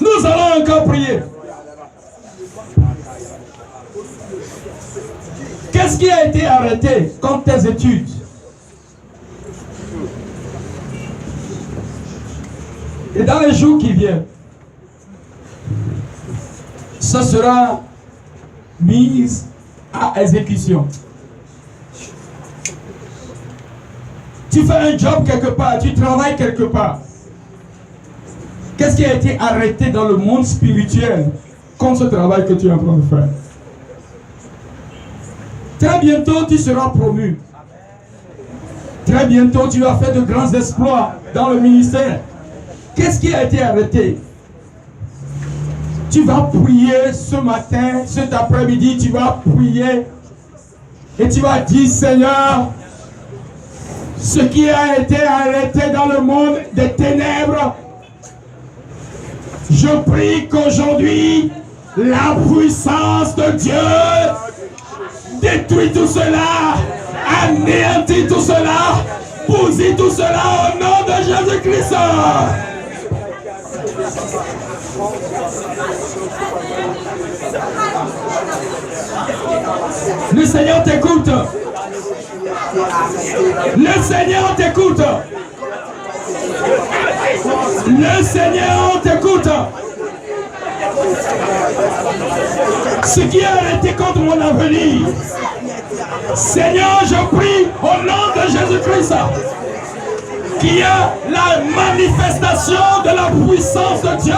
Nous allons encore prier. Qu'est-ce qui a été arrêté comme tes études? Et dans les jours qui viennent, ce sera mis à exécution. Tu fais un job quelque part, tu travailles quelque part. Qu'est-ce qui a été arrêté dans le monde spirituel comme ce travail que tu es en train de faire? Très bientôt, tu seras promu. Très bientôt, tu vas faire de grands exploits dans le ministère. Qu'est-ce qui a été arrêté? Tu vas prier ce matin, cet après-midi, tu vas prier et tu vas dire, Seigneur, ce qui a été arrêté dans le monde des ténèbres, je prie qu'aujourd'hui, la puissance de Dieu détruit tout cela, anéantit tout cela, bousille tout cela au nom de Jésus-Christ. Le Seigneur t'écoute. Le Seigneur t'écoute. Le Seigneur t'écoute. Ce qui est arrêté contre mon avenir, Seigneur, je prie au nom de Jésus-Christ qu'il y ait la manifestation de la puissance de Dieu.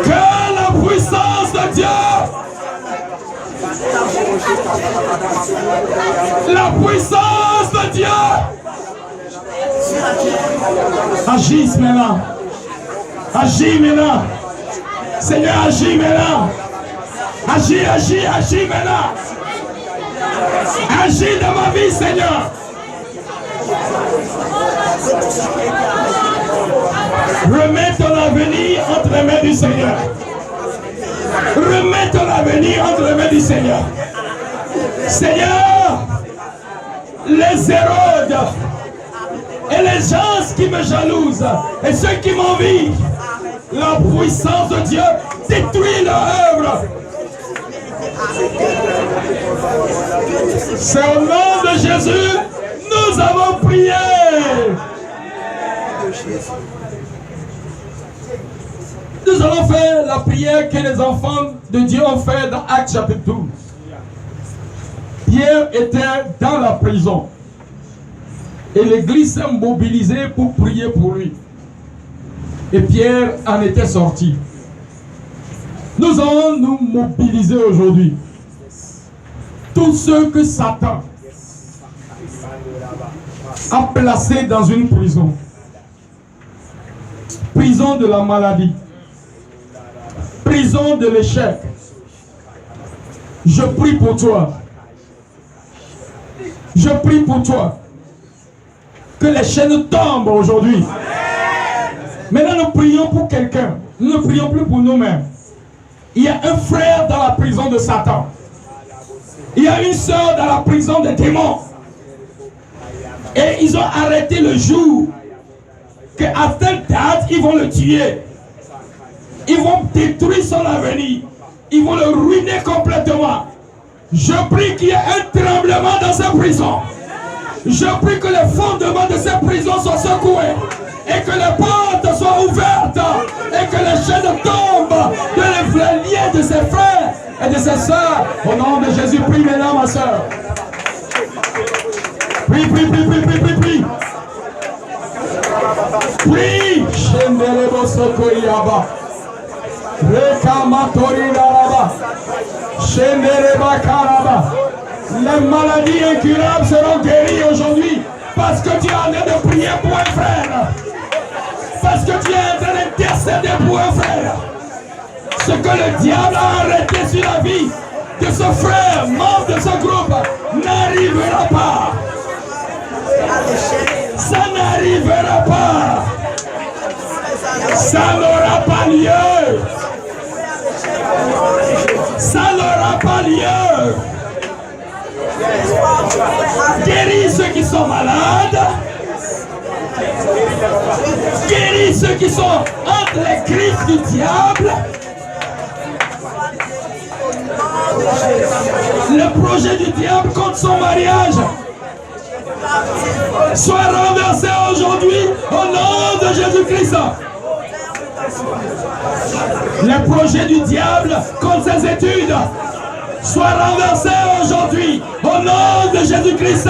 Que la puissance de Dieu, la puissance de Dieu agisse maintenant. Agis maintenant. Seigneur, agis maintenant. Agis, agis, agis maintenant. Agis dans ma vie, Seigneur. Remets ton avenir entre les mains du Seigneur. Remets ton avenir entre les mains du Seigneur. Seigneur, les Hérodes et les gens qui me jalousent et ceux qui m'envient, la puissance de Dieu détruit leur œuvre. C'est au nom de Jésus, nous avons prié. Nous allons faire la prière que les enfants de Dieu ont fait dans Actes chapitre 12. Pierre était dans la prison. Et l'église s'est mobilisée pour prier pour lui. Et Pierre en était sorti. Nous allons nous mobiliser aujourd'hui. Tous ceux que Satan a placés dans une prison. Prison de la maladie. Prison de l'échec. Je prie pour toi. Je prie pour toi. Que les chaînes tombent aujourd'hui. Maintenant, nous prions pour quelqu'un. Nous ne prions plus pour nous-mêmes. Il y a un frère dans la prison de Satan. Il y a une sœur dans la prison des démons. Et ils ont arrêté le jour qu'à telle date, ils vont le tuer. Ils vont détruire son avenir. Ils vont le ruiner complètement. Je prie qu'il y ait un tremblement dans ces prisons. Je prie que les fondements de ces prisons soient secoués. Et que les portes soient ouvertes. Et que les chaînes tombent de les liens de ses frères et de ses sœurs. Au nom de Jésus, prie maintenant, ma soeur. Prie, prie, prie, prie, prie, prie, prie. Prie. Les maladies incurables seront guéries aujourd'hui. Parce que tu es en train de prier pour un frère. Parce que tu es en train d'intercéder pour un frère. Ce que le diable a arrêté sur la vie de ce frère, membre de ce groupe, n'arrivera pas. Ça n'arrivera pas. Ça n'aura pas lieu. Ça n'aura pas lieu. Guéris ceux qui sont malades. Guéris ceux qui sont entre les griffes du diable. Le projet du diable contre son mariage soit renversé aujourd'hui au nom de Jésus-Christ. Le projet du diable contre ses études soit renversé aujourd'hui au nom de Jésus-Christ.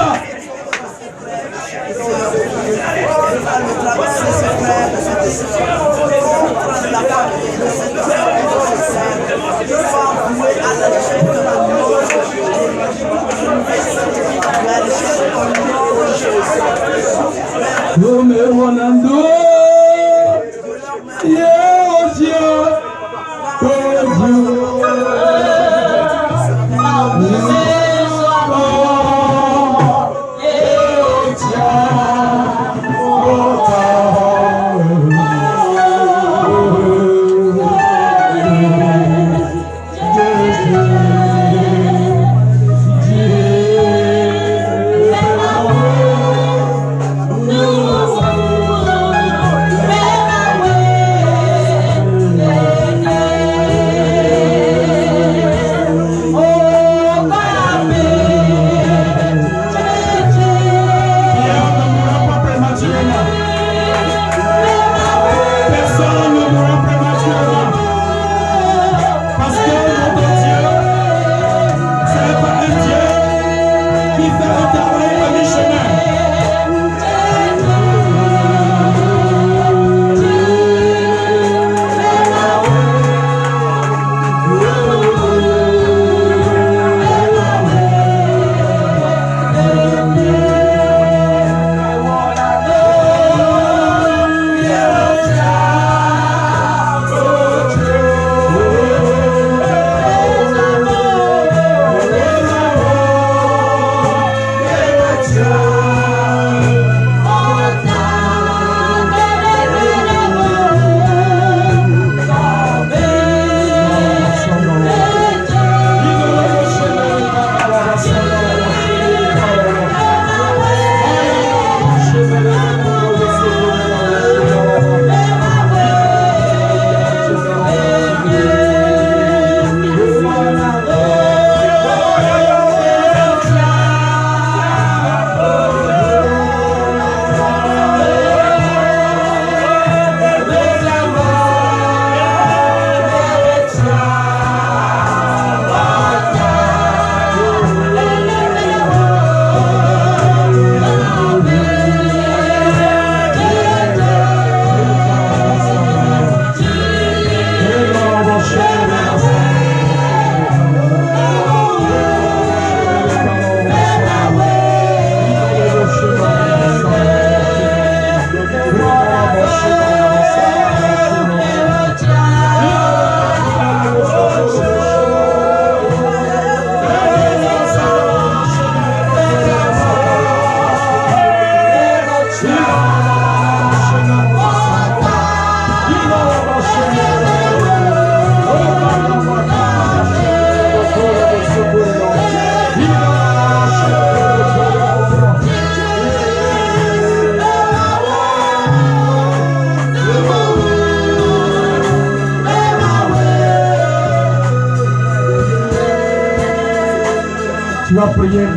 Tu vas prier.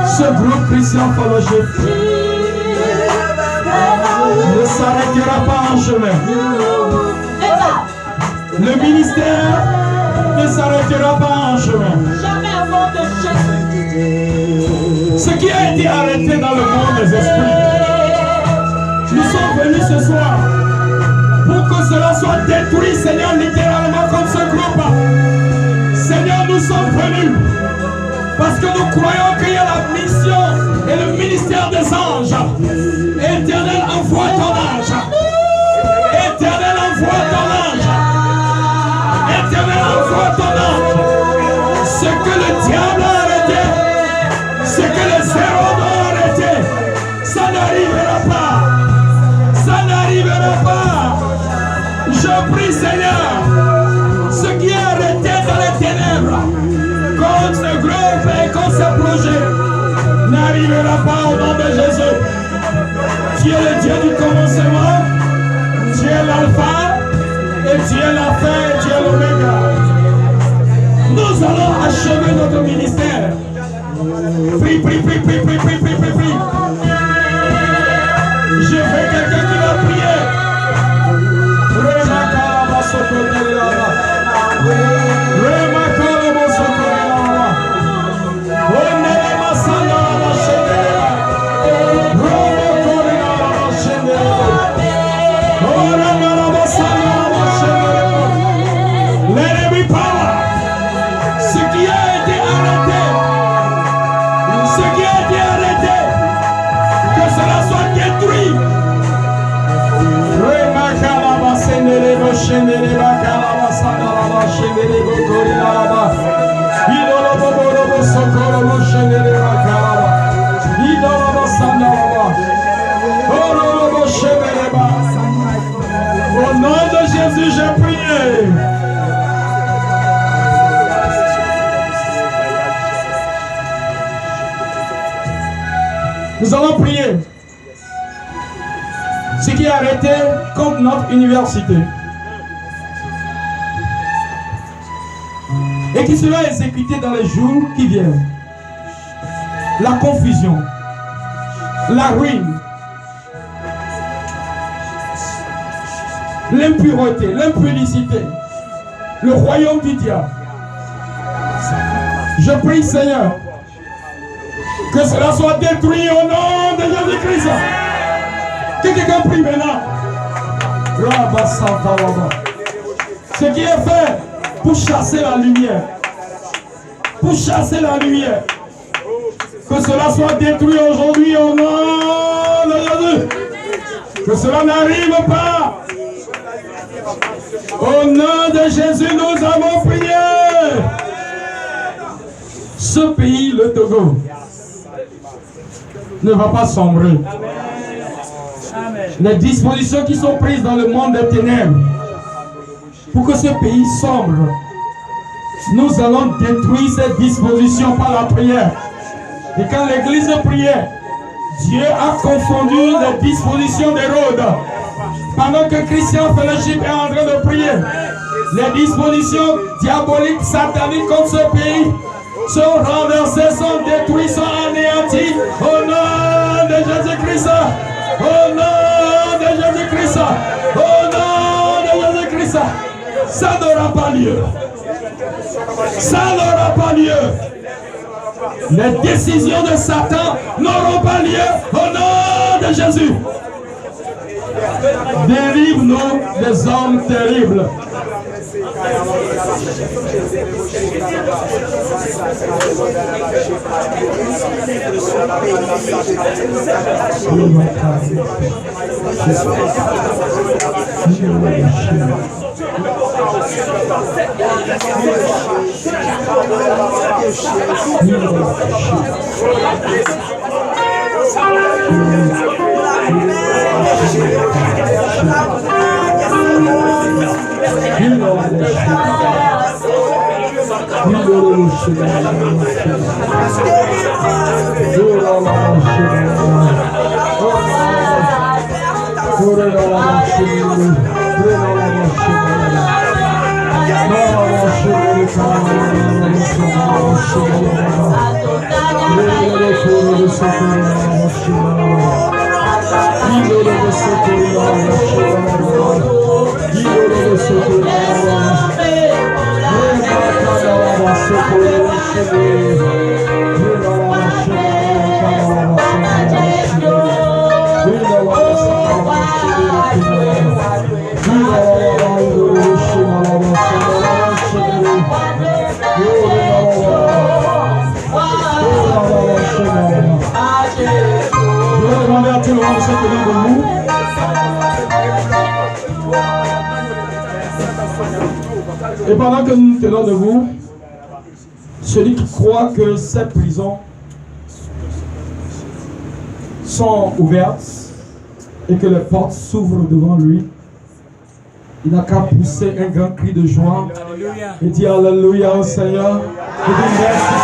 Ce groupe Christian Fellowship ne s'arrêtera pas en chemin. Le ministère ne s'arrêtera pas en chemin. Ce qui a été arrêté dans le monde des esprits, nous sommes venus ce soir pour que cela soit détruit, Seigneur, littéralement comme ce groupe. Seigneur, nous sommes venus parce que nous croyons qu'il y a la mission et le ministère des anges. Éternel, envoie ton ange. Éternel, envoie ton ange. Éternel, envoie ton ange. Ce que le diable a arrêté, ce que les héros ont arrêté, ça n'arrivera pas. Je prie, Seigneur, ce qui est arrêté dans les ténèbres, contre ce groupe et contre ce projet, n'arrivera pas au nom de Jésus. Tu es le Dieu du commencement, tu es l'alpha, et tu es la fin, et tu es l'oméga. Nous allons achever notre ministère. Prie, prie, prie, prie, prie, prie, prie, prie, prie. Je veux quelqu'un qui va prier. Au nom de Jésus, j'ai prié. Nous allons prier. Ce qui est arrêté contre notre université. Et qui sera exécuté dans les jours qui viennent. La confusion, la ruine, l'impureté, l'impudicité, le royaume du diable. Je prie, Seigneur, que cela soit détruit au nom de Jésus-Christ. Que quelqu'un prie maintenant. Ce qui est fait pour chasser la lumière. Pour chasser la lumière. Que cela soit détruit aujourd'hui au nom de Jésus. Que cela n'arrive pas. Au nom de Jésus, nous avons prié. Ce pays, le Togo, ne va pas sombrer. Les dispositions qui sont prises dans le monde des ténèbres pour que ce pays sombre, nous allons détruire ces dispositions par la prière. Et quand l'église priait, Dieu a confondu les dispositions d'Hérode. Pendant que Christian Fellowship est en train de prier, les dispositions diaboliques, sataniques contre ce pays sont renversées, sont détruites, sont anéanties au nom de Jésus-Christ. Au nom de Jésus-Christ. Au nom de Jésus-Christ. Ça n'aura pas lieu. Ça n'aura pas lieu. Les décisions de Satan n'auront pas lieu au nom de Jésus. Délivre-nous des hommes terribles. Et pendant que nous tenons debout, celui qui croit que ces prisons sont ouvertes et que les portes s'ouvrent devant lui, Il n'a qu'à pousser un grand cri de joie. Alléluia. Et dire Alléluia au Seigneur. Et dire merci.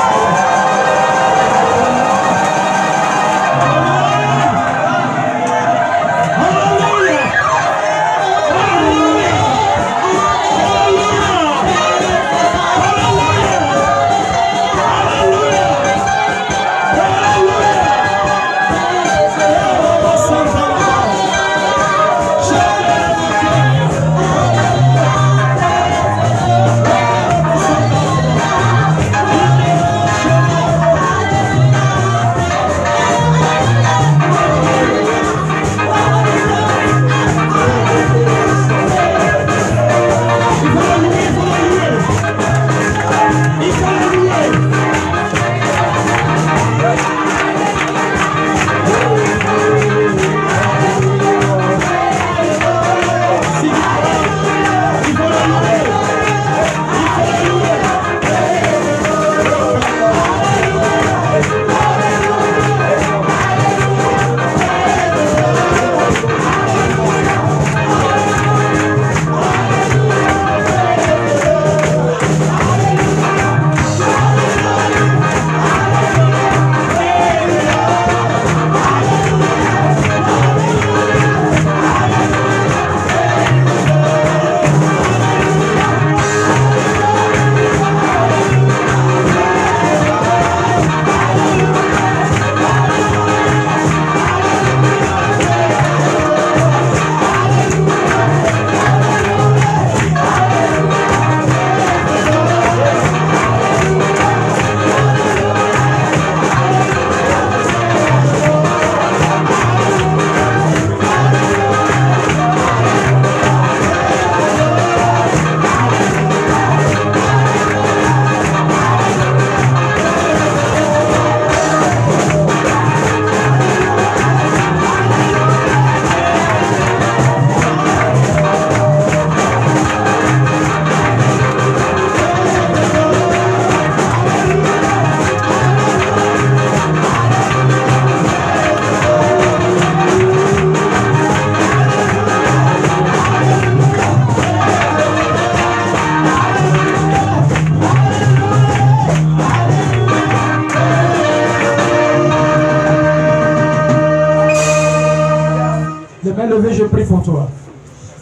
Je prie pour toi.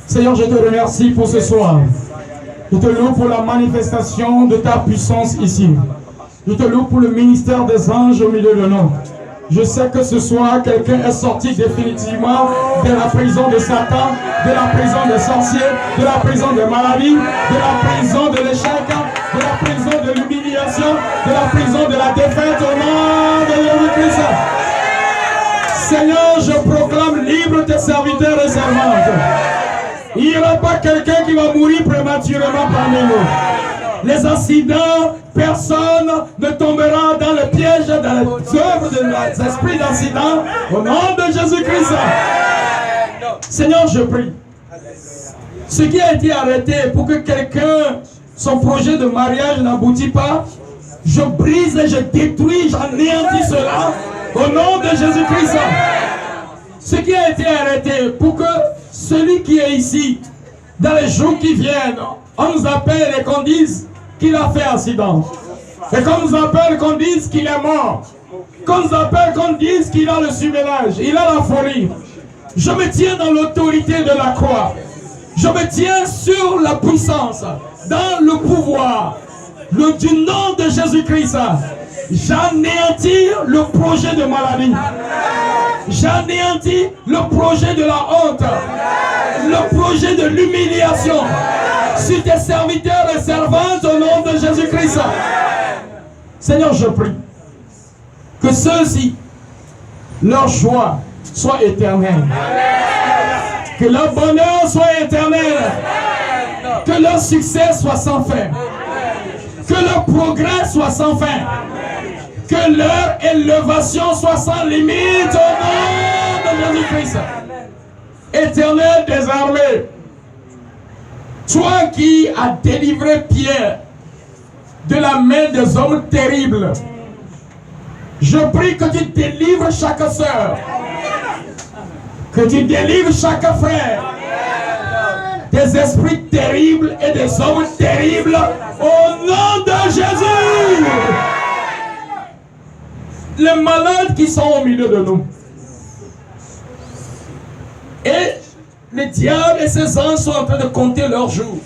Seigneur, je te remercie pour ce soir. Je te loue pour la manifestation de ta puissance ici. Je te loue pour le ministère des anges au milieu de nous. Je sais que ce soir, quelqu'un est sorti définitivement de la prison de Satan, de la prison des sorciers, de la prison des maladies, de la prison de l'échec, de la prison de l'humiliation, de la prison de la défaite au nom de Jésus-Christ. Seigneur, je proclame libre tes serviteurs et servantes. Il n'y aura pas quelqu'un qui va mourir prématurément parmi nous. Les accidents, personne ne tombera dans le piège, dans les œuvres des esprits d'accident. Au nom de Jésus-Christ. Seigneur, je prie. Ce qui a été arrêté pour que quelqu'un, son projet de mariage n'aboutit pas, je brise et je détruis, j'anéantis cela. Au nom de Jésus-Christ. Ce qui a été arrêté pour que celui qui est ici, dans les jours qui viennent, on nous appelle et qu'on dise qu'il a fait accident. Et qu'on nous appelle qu'on dise qu'il est mort. Qu'on nous appelle qu'on dise qu'il a le surménage, il a la folie. Je me tiens dans l'autorité de la croix. Je me tiens sur la puissance, dans le pouvoir du nom de Jésus-Christ. J'anéantis le projet de maladie. J'anéantis le projet de la honte. Le projet de l'humiliation. Sur tes serviteurs et servantes au nom de Jésus-Christ. Seigneur, je prie que ceux-ci, leur joie soit éternelle. Que leur bonheur soit éternel. Que leur succès soit sans fin. Que leur progrès soit sans fin. Que leur élévation soit sans limite au nom de Jésus-Christ. Éternel des armées, toi qui as délivré Pierre de la main des hommes terribles, je prie que tu délivres chaque sœur, que tu délivres chaque frère, tes des esprits terribles et des hommes terribles au nom de Jésus. Les malades qui sont au milieu de nous. Et le diable et ses anges sont en train de compter leurs jours.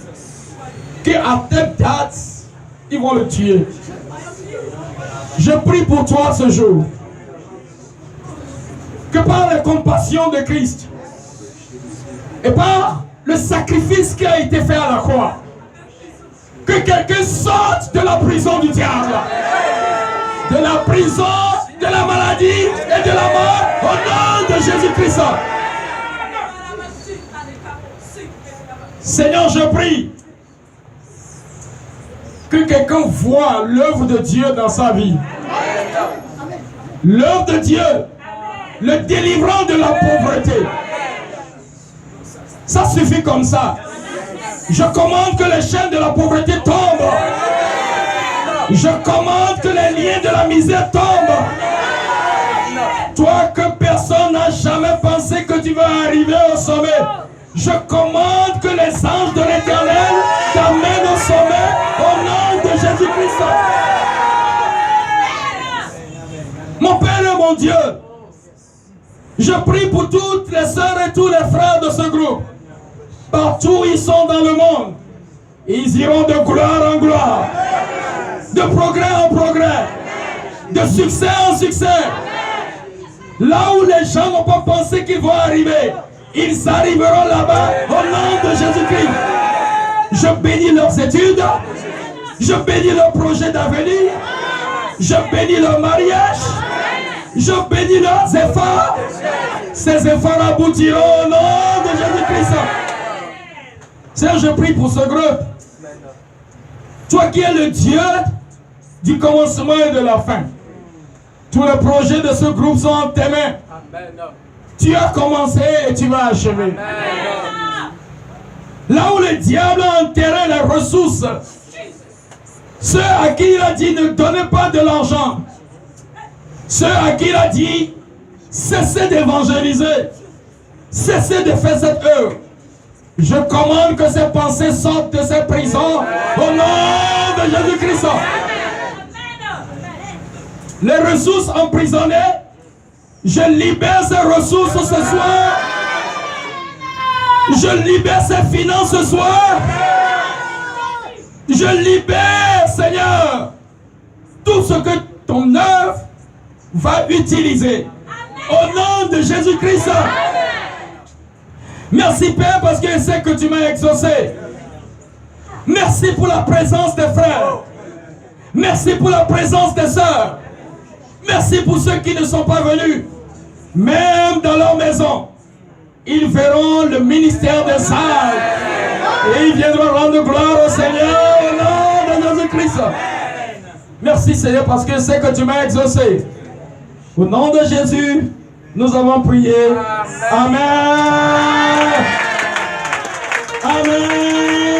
Qu'à telle date, ils vont le tuer. Je prie pour toi ce jour. Que par la compassion de Christ et par le sacrifice qui a été fait à la croix, que quelqu'un sorte de la prison du diable, de la prison, de la maladie et de la mort au nom de Jésus-Christ. Seigneur, je prie que quelqu'un voit l'œuvre de Dieu dans sa vie. L'œuvre de Dieu, le délivrant de la pauvreté. Ça suffit comme ça. Je commande que les chaînes de la pauvreté tombent. Je commande que les liens de la misère tombent. Toi que personne n'a jamais pensé que tu vas arriver au sommet. Je commande que les anges de l'Éternel t'amènent au sommet au nom de Jésus-Christ. Mon Père et mon Dieu, je prie pour toutes les sœurs et tous les frères de ce groupe. Partout où ils sont dans le monde, ils iront de gloire en gloire, de progrès en progrès, de succès en succès. Là où les gens n'ont pas pensé qu'ils vont arriver, ils arriveront là-bas au nom de Jésus-Christ. Je bénis leurs études, je bénis leurs projets d'avenir, je bénis leur mariage, je bénis leurs efforts. Ces efforts aboutiront au nom de Jésus-Christ. Seigneur, je prie pour ce groupe. Toi qui es le Dieu du commencement et de la fin. Tous les projets de ce groupe sont en tes mains. Tu as commencé et tu vas achever. Là où le diable a enterré les ressources, ceux à qui il a dit ne donnez pas de l'argent, ceux à qui il a dit cessez d'évangéliser, cessez de faire cette œuvre. Je commande que ces pensées sortent de ces prisons au nom de Jésus-Christ. Les ressources emprisonnées, je libère ces ressources ce soir. Je libère ces finances ce soir. Je libère, Seigneur, tout ce que ton œuvre va utiliser. Au nom de Jésus-Christ. Merci Père parce que je sais que tu m'as exaucé. Merci pour la présence des frères. Merci pour la présence des sœurs. Merci pour ceux qui ne sont pas venus. Même dans leur maison, ils verront le ministère des salles. Et ils viendront rendre gloire au Seigneur au nom de Jésus-Christ. Merci Seigneur parce que je sais que tu m'as exaucé. Au nom de Jésus, nous avons prié. Amen. Amen.